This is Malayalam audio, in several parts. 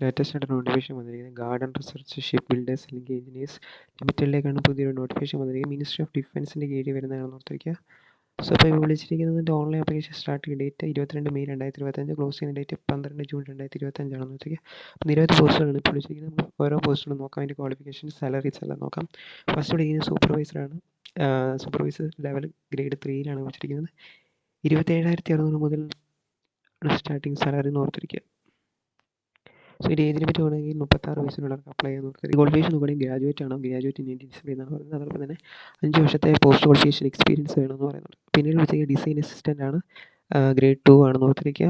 ലേറ്റസ്റ്റ് ആയിട്ട് നോട്ടിഫിക്കേഷൻ വന്നിരിക്കുന്നത് ഗാർഡൻ റിസർച്ച് ഷിപ്പ് ബിൽഡേഴ്സ് അല്ലെങ്കിൽ എഞ്ചിനീയേഴ്സ് ലിമിറ്റഡിലേക്കാണ് പുതിയൊരു നോട്ടിഫിക്കേഷൻ വന്നിരിക്കുന്നത്. മിനിസ്ട്രി ഓഫ് ഡിഫൻസിൻ്റെ കീഴിൽ വരുന്നതാണെന്ന് ഓർത്തിരിക്കുക. സോ ഇപ്പോൾ വിളിച്ചിരിക്കുന്നതിൻ്റെ online application starting date 22 May 2025, close ചെയ്യുന്ന ഡേറ്റ് 12 ജൂൺ 2025 ആണെന്ന് വെച്ചാൽ. അപ്പോൾ നിരവധി പോസ്റ്റുകളാണ് ഇപ്പോൾ വിളിച്ചിരിക്കുന്നത്. നമ്മൾ ഓരോ പോസ്റ്റുകളും നോക്കാം, അതിൻ്റെ ക്വാളിഫിക്കേഷൻ, സാലറീസ് എല്ലാം നോക്കാം. ഫസ്റ്റ് വിളിക്കുന്നത് സൂപ്പർവൈസറാണ്. സൂപ്പർവൈസർ ലെവൽ ഗ്രേഡ് 3 വിളിച്ചിരിക്കുന്നത്. 27,600 മുതൽ സ്റ്റാർട്ടിംഗ് സാലറി എന്ന് ഓർത്തിരിക്കുക. സോ ഈ ഏജിനെ പറ്റി പറയുകയാണെങ്കിൽ 36 വയസ്സിനുള്ളവർക്ക് അപ്ലൈ ചെയ്യാൻ നോക്കുക. ക്വാളിഫിക്കേഷൻ നോക്കുകയാണെങ്കിൽ ഗ്രാജുവേറ്റ് ആണ്, ഗ്രാജുവേറ്റ് ഇൻ ഇന്ത്യൻ ഡിസിപ്ലിൻ എന്നാണ് പറയുന്നത്. അതോടൊപ്പം തന്നെ 5 വർഷത്തെ പോസ്റ്റ് ക്വാളിഫിക്കേഷൻ എക്സ്പീരിയൻസ് വേണമെന്ന് പറയുന്നുണ്ട്. പിന്നീട് വിളിച്ച ഡിസൈൻ അസിസ്റ്റൻ്റ് ആണ്, ഗ്രേഡ് 2 ആണെന്ന് ഓർത്തിരിക്കുക.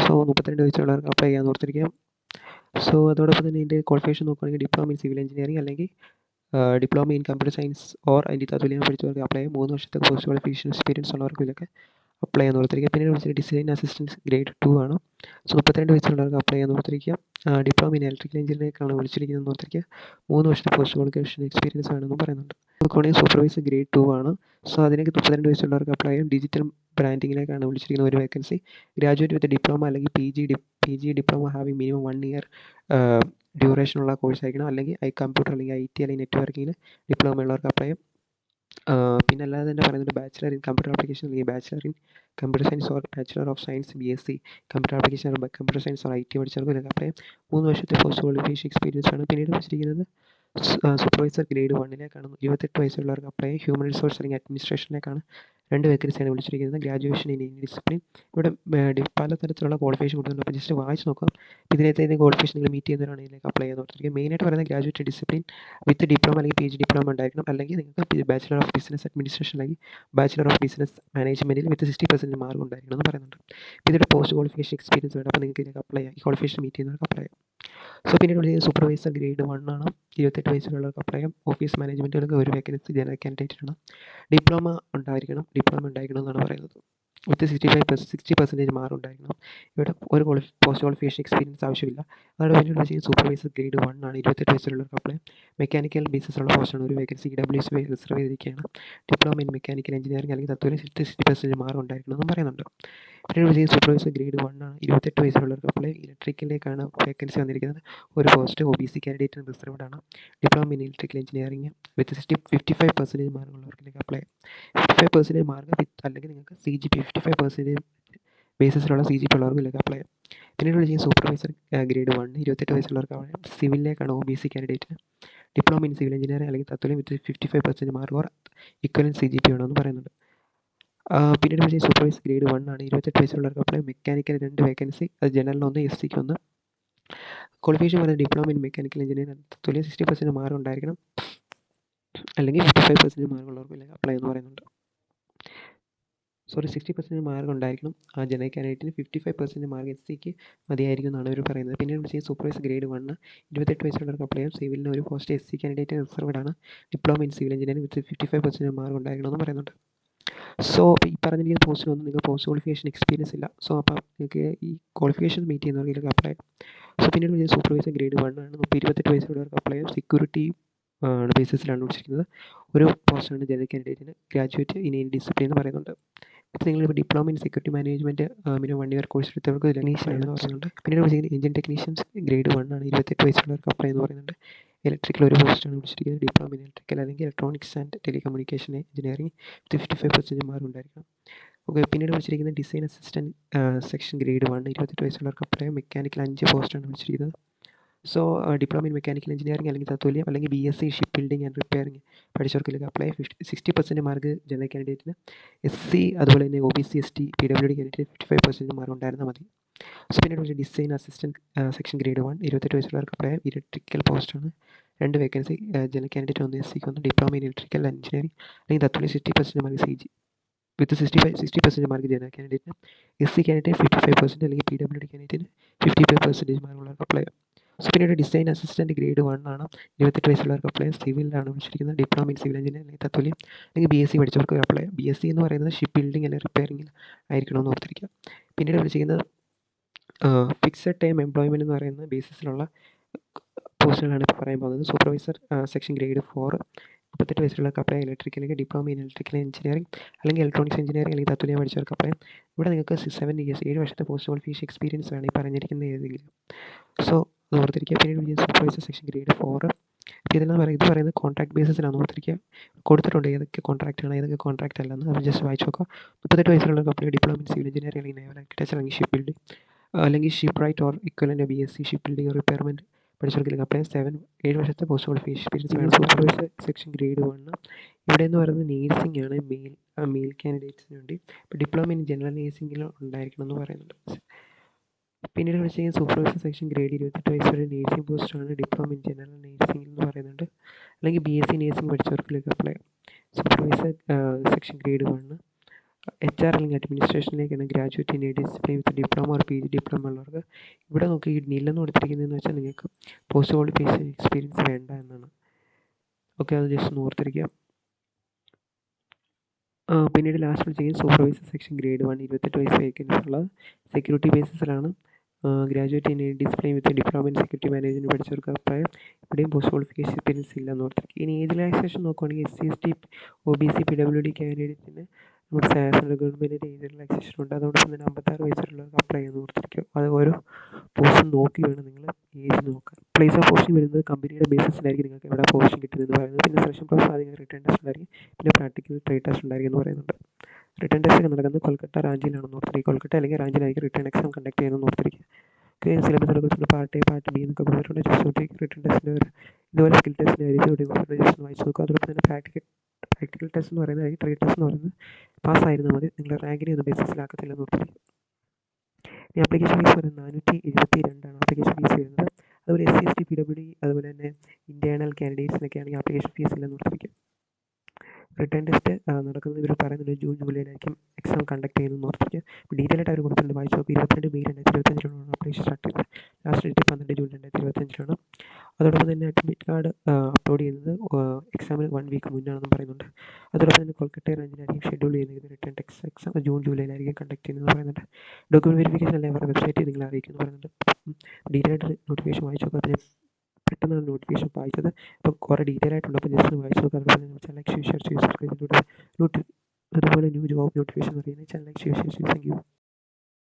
സോ 32 വയസ്സുള്ളവർക്ക് അപ്ലൈ ചെയ്യാൻ ഓർത്തിരിക്കുക. സോ അതോടൊപ്പം തന്നെ ഇതിൻ്റെ ക്വാളിഫിക്കേഷൻ നോക്കുകയാണെങ്കിൽ ഡിപ്ലോമ ഇൻ സിവിൽ എഞ്ചിനീയറിംഗ് അല്ലെങ്കിൽ diploma in computer science or അതിൻ്റെ തത്തുല്യം പഠിച്ചവർക്ക് അപ്ലൈ ചെയ്യാം. 3 വർഷത്തെ പോസ്റ്റ് ക്വാളിഫിക്കേഷൻ എക്സ്പീരിയൻസ് ഉള്ളവർക്ക് ഇതിലൊക്കെ അപ്ലൈ ചെയ്യാൻ ഓർത്തിരിക്കുക. പിന്നീട് വിളിച്ചത് ഡിസൈൻ അസിസ്റ്റൻസ് ഗ്രേഡ് 2 ആണ്. സോ 32 വയസ്സുള്ളവർക്ക് അപ്ലൈ ചെയ്യാൻ ഓർത്തിരിക്കുക. ഡിപ്ലോമ ഇൻ ഇലക്ട്രിക്കൽ എഞ്ചിനീയറിംഗിലേക്കാണ് വിളിച്ചിരിക്കുന്നത് ഓർത്തിരിക്കുക. 3 വർഷത്തെ പോസ്റ്റ് ക്വാളിഫിക്കേഷൻ എക്സ്പീരിയൻസ് വേണമെന്ന് പറയുന്നുണ്ട്. നോക്കുകയാണെങ്കിൽ സൂപ്പർവൈസർ ഗ്രേഡ് 2 ആണ്. സോ അതിലേക്ക് 32 വയസ്സുള്ളവർക്ക് അപ്ലൈ ചെയ്യാം. ഡിജിറ്റൽ ബ്രാൻഡിങ്ങിലേക്കാണ് വിളിച്ചിരിക്കുന്ന ഒരു വേക്കൻസി. ഗ്രാജുവേറ്റ് വിത്ത് ഡിപ്ലോമ അല്ലെങ്കിൽ P G diploma having minimum 1 year ഡ്യൂറേഷനുള്ള കോഴ്സ് ആയിരിക്കണം. അല്ലെങ്കിൽ കമ്പ്യൂട്ടർ അല്ലെങ്കിൽ IT അല്ലെങ്കിൽ നെറ്റ്വർക്കിങ്ങിൽ ഡിപ്ലോമ ഉള്ളവർക്ക് അപ്ലൈ ചെയ്യാം. പിന്നെ അല്ലാതെ തന്നെ പറയുന്നുണ്ട് ബാച്ചിലർ ഇൻ കമ്പ്യൂട്ടർ ആപ്ലിക്കേഷൻ അല്ലെങ്കിൽ bachelor in computer science or bachelor of science BSc computer application or computer science or IT പഠിച്ചവർക്ക് ഇതിലൊക്കെ അപ്ലൈ ചെയ്യാം. 3 വർഷത്തെ പോസ്റ്റ് ക്വാളിഫിക്കേഷൻ എക്സ്പീരിയൻസ് ആണ്. പിന്നീട് വെച്ചിരിക്കുന്നത് സൂപ്പർവൈസർ ഗ്രേഡ് 1 28 വയസ്സുള്ളവർക്ക് അപ്ലൈ ചെയ്യാം. ഹ്യൂമൻ റിസോഴ്സ് അല്ലെങ്കിൽ അഡ്മിനിസ്ട്രേഷനിലേക്കാണ് 2 വേക്കൻസിയാണ് വിളിച്ചിരിക്കുന്നത്. Graduation in Indian discipline. ഇവിടെ പലതരത്തിലുള്ള ക്വാളിഫിക്കേഷൻ കൊടുക്കുന്നുണ്ട്. അപ്പോൾ ജസ്റ്റ് വായിച്ച് നോക്കാം. ഇതിനകത്ത് ഏതെങ്കിലും ക്വാളിഫിക്കേഷൻ നിങ്ങൾ മീറ്റ് ചെയ്യുന്നവരാണ് ഇതിലേക്ക് അപ്ലൈ ചെയ്യാൻ ഓർത്തിരിക്കുക. മെയിനായിട്ട് പറയുന്നത് ഗ്രാജുവേറ്റ് ഡിസിപ്ലിൻ വിത്ത് ഡിപ്ലോമ അല്ലെങ്കിൽ PG ഡിപ്ലോമ ഉണ്ടായിരിക്കണം. അല്ലെങ്കിൽ നിങ്ങൾക്ക് ബാച്ചിലർ ഓഫ് ബിസിനസ് അഡ്മിനിസ്ട്രേഷൻ അല്ലെങ്കിൽ ബാച്ചിലർ ഓഫ് ബിസിനസ് മാനേജ്മെൻറ്റിൽ വിത്ത് 60% മാർക്ക് ഉണ്ടായിരിക്കണം എന്ന് പറയുന്നുണ്ട്. അപ്പോൾ ഇതിൻ്റെ പോസ്റ്റ് ക്വാളിഫിക്കേഷൻ എക്സ്പീരിയൻസ് വേണം. അപ്പോൾ നിങ്ങൾക്ക് ഇതിലേക്ക് അപ്ലൈ ചെയ്യാം. ഈ ക്വാളിഫിക്കേഷൻ മീറ്റ് ചെയ്യുന്നവർക്ക് അപ്ലൈ ചെയ്യാം. സോ പിന്നീട് വിളിക്കുന്നത് സൂപ്പർവൈസർ ഗ്രേഡ് 1 ആണ്. 28 വയസ്സുള്ളവർക്ക് അപ്ലൈ ചെയ്യാം. ഓഫീസ് മാനേജ്മെൻറ്റുകൾക്ക് ഒരു വേക്കൻസി ജനറൽ കാൻഡിഡേറ്റിനാണ്. ഡിപ്ലോമ ഉണ്ടായിരിക്കണം എന്നാണ് പറയുന്നത്. വിത്ത് 60% മാർക്ക് ഉണ്ടായിരിക്കണം. ഇവിടെ ഒരു പോസ്റ്റ് ക്വാളിഫിക്കേഷൻ എക്സ്പീരിയൻസ് ആവശ്യമില്ല. അതോടെ പിന്നീട് വിളിക്കുന്നത് സൂപ്പർവൈസർ ഗ്രേഡ് 1 ആണ്. 28 വയസ്സുള്ളവർക്ക് അപ്ലൈ ചെയ്യാം. മെക്കാനിക്കൽ ബേസിസുള്ള പോസ്റ്റാണ്. ഒരു വേക്കൻസി EWS റിസർവ് ചെയ്തിരിക്കുകയാണ്. ഡിപ്ലോമ ഇൻ മെക്കാനിക്കൽ എഞ്ചിനീയറിംഗ് അല്ലെങ്കിൽ തത്വത്തിൽ 60% മാർക്ക് ഉണ്ടായിരിക്കണം എന്നും പറയുന്നുണ്ട്. പിന്നീട് വിളിക്കുന്നത് സൂപ്പർവൈസർ ഗ്രേഡ് 1 ആണ്. 28 വയസ്സുള്ളവർക്ക് അപ്ലൈ. ഇലക്ട്രിക്കലിലേക്കാണ് വേക്കൻസി വന്നിരിക്കുന്നത്. ഒരു പോസ്റ്റ് OBC കാൻഡിഡേറ്റിന് റിസർവ്ഡ് ആണ്. Diploma in electrical engineering with 55% മാർക്കുള്ളവർക്ക് അപ്ലൈ. 55% മാർക്ക് വിത്ത് അല്ലെങ്കിൽ നിങ്ങൾക്ക് CGP 55% ബേസിസിലുള്ള CGP ഉള്ളവർക്ക് ഇതിലേക്ക് അപ്ലൈ ചെയ്യാം. പിന്നീട് വിളിക്കുന്നത് സൂപ്പർവൈസർ ഗ്രേഡ് 1 28 വയസ്സുള്ളവർക്ക് അപ്ലൈ ചെയ്യാം. സിവിലിലേക്കാണ് OBC കാൻഡിഡേറ്റിന്. ഡിപ്ലോമ ഇൻ സിവിൽ എഞ്ചിനീയറിംഗ് അല്ലെങ്കിൽ തത്തുല്യം with 55% mark or equivalent CGP വേണമെന്ന് പറയുന്നുണ്ട്. പിന്നീട് വിളിക്കുന്നത് സൂപ്പർവൈസർ ഗ്രേഡ് 1 ആണ്. 28 വയസ്സുള്ളവർക്ക് അപ്ലൈ. Mechanical 2 vacancy. അത് ജനറലിന് 1, SCക്ക് 1. ക്വാളിഫിക്കേഷൻ പറയുന്നത് ഡിപ്ലോമ ഇൻ മെക്കാനിക്കൽ എഞ്ചിനീയറിംഗ് തത്തുല്യം 60% മാർക്ക് ഉണ്ടായിരിക്കണം. അല്ലെങ്കിൽ 55% മാർക്കുള്ളവർക്ക് ഇതിലേക്ക് അപ്ലൈ എന്ന് പറയുന്നുണ്ട്. 60% മാർക്ക് ഉണ്ടായിരിക്കണം ആ ജനറൽ കാൻഡിഡേറ്റിന്. 55% മാർക്ക് SCക്ക് മതിയായിരിക്കും എന്നാണ് ഇവർ പറയുന്നത്. പിന്നീട് വിളിച്ചത് സൂപ്പർവൈസർ ഗ്രേഡ് 1 28 വയസ്സുള്ളവർക്ക് അപ്ലൈ ചെയ്യാം. സിവിലിന് ഒരു പോസ്റ്റ് SC കാൻഡിഡേറ്റ് റിസർവ്ഡ് ആണ്. Diploma in civil engineering with 55% mark ഉണ്ടായിരിക്കണം എന്ന് പറയുന്നുണ്ട്. സോ ഈ പറഞ്ഞിരിക്കുന്ന പോസ്റ്റിനൊന്നും നിങ്ങൾക്ക് പോസ്റ്റ് ക്വാളിഫിക്കേഷൻ എക്സ്പീരിയൻസ് ഇല്ല. സോ അപ്പോൾ നിങ്ങൾക്ക് ഈ ക്വാളിഫിക്കേഷൻ മീറ്റ് ചെയ്യുന്നവർക്ക് ഇതിലേക്ക് അപ്ലൈ ചെയ്യാം. സോ പിന്നീട് വിളിച്ചത് സൂപ്പർവൈസർ ഗ്രേഡ് 1 ആണ്. 28 വയസ്സുള്ളവർക്ക് അപ്ലൈ ചെയ്യാം. സെക്യൂരിറ്റി ബേസിസിലാണ് വിളിച്ചിരിക്കുന്നത്. ഒരു പോസ്റ്റാണ് ജനറൽ കാൻഡിഡേറ്റിന്. ഗ്രാജുവേറ്റ് ഇൻ എനി ഡിസിപ്ലിൻ എന്ന് പറയുന്നുണ്ട്. ഇപ്പോൾ നിങ്ങളിപ്പോൾ diploma in security management minimum 1 year course എടുത്തവർക്ക് ടെക്നീഷ്യനാണെന്ന് പറയുന്നുണ്ട്. പിന്നീട് വിളിച്ചിരിക്കുന്നത് എഞ്ചിൻ ടെക്നീഷ്യൻസ് ഗ്രേഡ് 1 ആണ്. 28 വയസ്സുള്ളവർക്ക് അപ്ലൈ എന്ന് പറയുന്നുണ്ട്. ഇലക്ട്രിക്കൽ ഒരു പോസ്റ്റാണ് വിളിച്ചിരിക്കുന്നത്. ഡിപ്ലോമ ഇൻ ഇലക്ട്രിക്കൽ അല്ലെങ്കിൽ electronics and telecommunication engineering with 55% mark ഉണ്ടായിരിക്കണം. ഓക്കെ. പിന്നീട് വിളിച്ചിരിക്കുന്നത് ഡിസൈൻ അസിസ്റ്റൻറ്റ് സെക്ഷൻ ഗ്രേഡ് 1 28 വയസ്സുള്ളവർക്ക് അപ്ലൈ. മെക്കാനിക്കൽ 5 പോസ്റ്റാണ് വിളിച്ചിരിക്കുന്നത്. So diploma in mechanical engineering അല്ലെങ്കിൽ തത്തുല്യം അല്ലെങ്കിൽ BSc ship building and repairing പഠിച്ചവർക്ക് ഇതിലേക്ക് അപ്ലൈ. 60% മാർക്ക് ജനറൽ കാൻഡിഡേറ്റിന്. SC അതുപോലെ തന്നെ OBC ST PWD candidate 55% mark ഉണ്ടായിരുന്നാൽ മതി. സോ പിന്നീട് ഡിസൈൻ അസിസ്റ്റൻറ്റ് സെക്ഷൻ ഗ്രേഡ് 1 28 വയസ്സുള്ളവർക്ക് അപ്ലൈ. ഇലക്ട്രിക്കൽ പോസ്റ്റാണ്. 2 വേക്കൻസി. ജനറൽ കാൻഡിഡേറ്റ് 1, SCക്ക് 1. ഡിപ്ലോമ ഇൻ ഇലക്ട്രിക്കൽ എഞ്ചിനീയറിംഗ് അല്ലെങ്കിൽ തത്തുല്യം 60% മാർക്ക് CG വിത്ത് 60% മാർക്ക് ജനറൽ കാൻഡിഡേറ്റിന്. SC കാൻഡിഡേറ്റ് 55% അല്ലെങ്കിൽ PWD കാൻഡിഡേറ്റിന് 55% മാർക്കുള്ളവർക്ക് അപ്ലൈ ചെയ്യാം. സോ പിന്നീട് ഡിസൈൻ അസിസ്റ്റൻറ്റ് ഗ്രേഡ് 1 ആണ്. 28 വയസ്സുള്ളവർക്ക് അപ്ലൈ. സിവിലാണ് വിളിച്ചിരിക്കുന്നത്. ഡിപ്ലോമ ഇൻ സിവിൽ എഞ്ചിനീയറിംഗ് അല്ലെങ്കിൽ തത്തുല്യം അല്ലെങ്കിൽ BSc പഠിച്ചവർക്ക് അപ്ലൈ. BSc എന്ന് പറയുന്നത് ഷിപ്പ് ബിൽഡിംഗ് അല്ലെങ്കിൽ റിപ്പയറിംഗിൽ ആയിരിക്കണമെന്ന് ഓർത്തിരിക്കുക. പിന്നീട് വിളിച്ചിരിക്കുന്നത് ഫിക്സഡ് ടൈം എംപ്ലോയ്മെൻറ്റ് എന്ന് പറയുന്ന ബേസിസിലുള്ള പോസ്റ്റുകളാണ് ഇപ്പോൾ പറയാൻ പോകുന്നത്. സൂപ്പർവൈസർ സെക്ഷൻ ഗ്രേഡ് 4 38 വയസ്സുള്ളവർക്ക് അപ്ലൈ. ഇലക്ട്രിക്കൽ അല്ലെങ്കിൽ ഡിപ്ലോമ ഇൻ ഇലക്ട്രിക്കൽ എഞ്ചിനീയറിംഗ് അല്ലെങ്കിൽ ഇലക്ട്രോണിക്സ് എഞ്ചിനീയറിംഗ് അല്ലെങ്കിൽ തത്തുല്യം പഠിച്ചവർക്ക് അപ്ലൈ. ഇവിടെ നിങ്ങൾക്ക് 7 ഇയേഴ്സ് 7 വർഷത്തെ പോസ്റ്റ് ക്വാളിഫിക്കേഷൻ എക്സ്പീരിയൻസ് വേണം ഈ പറഞ്ഞിരിക്കുന്ന ഏതെങ്കിലും. സോ അത് ഓർത്തിരിക്കുക. പിന്നീട് വിളിക്കുന്നത് സൂപ്പർവൈസർ സെക്ഷൻ ഗ്രേഡ് 4. ഇത് പറയുന്നത് കോൺട്രാക്ട് ബേസിസിലാണ് ഓർത്തിരിക്കുക. കൊടുത്തിട്ടുണ്ട് ഏതൊക്കെ കോൺട്രാക്റ്റാണ് ഏതൊക്കെ കോൺട്രാക്റ്റ് അല്ലെന്ന്. അത് ജസ്റ്റ് വായിച്ച് നോക്കുക. 38 വയസ്സുള്ള കമ്പനി ഡിപ്ലോമ സിവിൽ എഞ്ചിനീയറിംഗ് അല്ലെങ്കിൽ നേവൽ ആർക്കിടെക്ചർ അല്ലെങ്കിൽ ഷിപ്പ് ബിൽഡിംഗ് അല്ലെങ്കിൽ shipwright or equivalent BSc ship building repairment പഠിച്ചവർക്കില്ലെങ്കിൽ അപ്ലൈ 7 വേഴ്സത്തെ പോസ്റ്റ് ക്വാളിഫിക്കേഷൻ എക്സ്പീരിയൻസ് വേണം. Supervisor section grade 1. ഇവിടെ എന്ന് പറയുന്നത് നേഴ്സിംഗ് ആണ് മെയിൽ കാൻഡിഡേറ്റ്സിന് വേണ്ടി. ഇപ്പോൾ ഡിപ്ലോമ ഇൻ ജനറൽ നേഴ്സിംഗിൽ ഉണ്ടായിരിക്കണം എന്ന് പറയുന്നുണ്ട്. പിന്നീട് വിളിച്ചിരിക്കുന്നത് സൂപ്പർവൈസർ സെക്ഷൻ ഗ്രേഡ് 28 വയസ്സ് വരെ നേഴ്സിംഗ് പോസ്റ്റാണ് ഡിപ്ലോമ ഇൻ ജനറൽ നേഴ്സിംഗ് എന്ന് പറയുന്നുണ്ട്. അല്ലെങ്കിൽ BSc നേഴ്സിംഗ് പഠിച്ചവർക്കിലേക്ക് apply. Supervisor section grade 1. HR അല്ലെങ്കിൽ അഡ്മിനിസ്ട്രേഷനിലേക്കാണ് graduate in discipline with diploma or PG diploma ഉള്ളവർക്ക്. ഇവിടെ നോക്കി നില്ലെന്ന് കൊടുത്തിരിക്കുന്നതെന്ന് വെച്ചാൽ നിങ്ങൾക്ക് പോസ്റ്റ് ക്വാളിഫിക്കേഷൻ എക്സ്പീരിയൻസ് വേണ്ട എന്നാണ്. ഓക്കെ, അത് ജസ്റ്റ് ഒന്ന് ഓർത്തിരിക്കുക. പിന്നീട് ലാസ്റ്റ് വിളിച്ചിരിക്കുന്നത് സൂപ്പർവൈസർ സെക്ഷൻ ഗ്രേഡ് 1 28 വയസ്സ് വേക്കൻസി ഉള്ളത്. സെക്യൂരിറ്റി ബേസിസിലാണ്. Graduate in discipline with diploma in security management പഠിച്ചവർക്ക് അഭിപ്രായം. ഇവിടെയും പോസ്റ്റ് ക്വാളിഫിക്കേഷൻ എക്സ്പീരിയൻസ് ഇല്ലെന്ന് ഓർത്തിരിക്കുക. ഇനി ഏജ് റിലാക്സേഷൻ നോക്കുകയാണെങ്കിൽ SC ST OBC PWD കാൻഡിഡേറ്റിന് നമ്മുടെ സെൻട്രൽ ഗവൺമെൻറ്റിൻ്റെ ഏജ് റിലാക്സേഷൻ ഉണ്ട്. അതോടൊപ്പം തന്നെ 56 വയസ്സുള്ളവർക്ക് അപ്ലൈ ചെയ്യാൻ ഓർത്തിരിക്കുക. അത് ഓരോ പോസ്റ്റും നോക്കി വേണം നിങ്ങൾ ഏജ് നോക്കാൻ. പ്ലേസ് ഓഫ് പോസ്റ്റിംഗ് വരുന്നത് കമ്പനിയുടെ ബേസിസിലായിരിക്കും നിങ്ങൾക്ക് എവിടെ പോസ്റ്റിംഗ് കിട്ടുന്നതെന്ന് പറയുന്നത്. പിന്നെ സെലക്ഷൻ പ്രോസസ് ആദ്യം റിട്ടേൺ ടെസ്റ്റ് ഉണ്ടായിരിക്കും. പിന്നെ പ്രാക്ടിക്കൽ ട്രേഡ് ടെസ്റ്റ് ഉണ്ടായിരിക്കും എന്ന് പറയുന്നുണ്ട്. റിട്ടേൺ ടെസ്റ്റ് ഒക്കെ നടക്കുന്നത് കൊൽക്കത്ത റാഞ്ചിയിലാണെന്ന് ഓർത്തിരിക്കുക. കൊൽക്കത്ത അല്ലെങ്കിൽ റാഞ്ചിയിലായിരിക്കും റിട്ടേൺ എക്സാം കണ്ടക്ട് ചെയ്യുന്നതെന്ന് ഓർത്തിരിക്കുക. സിലബസിനെ കുറിച്ചുള്ള പാർട്ട് A പാർട്ട് B എന്നൊക്കെ കൊടുത്തിട്ടുണ്ട്. ജസ്റ്റ് നോക്കി റിട്ടേൺ ടെസ്റ്റിൻ്റെ ഇതുപോലെ സ്കിൽ ടെസ്റ്റിൻ്റെ കാര്യം ജസ്റ്റ് വായിച്ച് നോക്കുക. അതോടൊപ്പം തന്നെ പ്രാക്ടിക്കൽ ടെസ്റ്റ് എന്ന് പറയുന്നത് ട്രേഡ് ടെസ്റ്റ് എന്ന് പറയുന്നത് പാസ്സായിരുന്നാൽ മതി. നിങ്ങളുടെ റാങ്കിനെ ഒന്നും ബേസിസിലാക്കത്തില്ലെന്ന് ഓർത്തിരിക്കുക. ഈ ആപ്ലിക്കേഷൻ ഫീസ് വരുന്നത് 472 ആപ്ലിക്കേഷൻ ഫീസ് വരുന്നത്. അതുപോലെ SC ST PWD അതുപോലെ തന്നെ ഇൻറ്റേർണൽ കാൻഡിഡേറ്റ്സിനൊക്കെ ആണെങ്കിൽ ആപ്ലിക്കേഷൻ ഫീസ് ഇല്ലെന്ന് ഓർത്തിരിക്കുക. റിട്ടേൺ ടെസ്റ്റ് നടക്കുന്നത് ഇവർ പറയുന്നത് ജൂൺ ജൂലൈയിലായിരിക്കും എക്സാം കണ്ടക്ട് ചെയ്യുന്നതെന്ന് ഓർത്തിരിക്കുക. ഡീറ്റെയിൽ ആയിട്ട് അവർ കൊടുത്തിട്ടുണ്ട്. വായിച്ച് നോക്കി. 22 മെയ് 2025 അപ്ലിക്കേഷൻ സ്റ്റാർട്ട് ചെയ്തത്. Last date 12 June 2025. അതോടൊപ്പം തന്നെ അഡ്മിറ്റ് കാർഡ് അപ്ലോഡ് ചെയ്യുന്നത് എക്സാമിന് 1 വീക്ക് മുന്നാണെന്ന് പറയുന്നുണ്ട്. അതോടൊപ്പം തന്നെ കൊൽക്കത്ത റാഞ്ചിലായിരിക്കും ഷെഡ്യൂൾ ചെയ്യുന്നത്. റിട്ടേൺ ടെസ്റ്റ് എക്സാം ജൂൺ ജൂലൈയിലായിരിക്കും കണ്ടക്ട് ചെയ്യുന്നതെന്ന് പറയുന്നുണ്ട്. ഡോക്യുമെൻറ്റ് വെരിഫിക്കേഷൻ അല്ലെ അവരുടെ വെബ്സൈറ്റിൽ നിങ്ങളെ അറിയിക്കുമെന്ന് പറയുന്നുണ്ട്. ഡീറ്റെയിൽ ആയിട്ട് നോട്ടിഫിക്കേഷൻ വായിച്ച് നോക്കുക. അപ്പോൾ പെട്ടെന്നാണ് നോട്ടിഫിക്കേഷൻ വായിച്ചത്. അപ്പോൾ കുറേ ഡീറ്റെയിൽ ആയിട്ടുണ്ട്. അപ്പോൾ ജസ്റ്റ് വായിച്ച് നോക്കുക. അതുപോലെ തന്നെ ലൈക്ക് ഷെയർ ചെയ്ത് സബ്സ്ക്രൈബ് ചെയ്തിട്ട് അതുപോലെ ന്യൂ ജോബ് നോട്ടിഫിക്കേഷൻ അറിയുന്നത് ചാനൽ ലൈക്ക് ഷെയർ ചെയ്ത് താങ്ക് യു.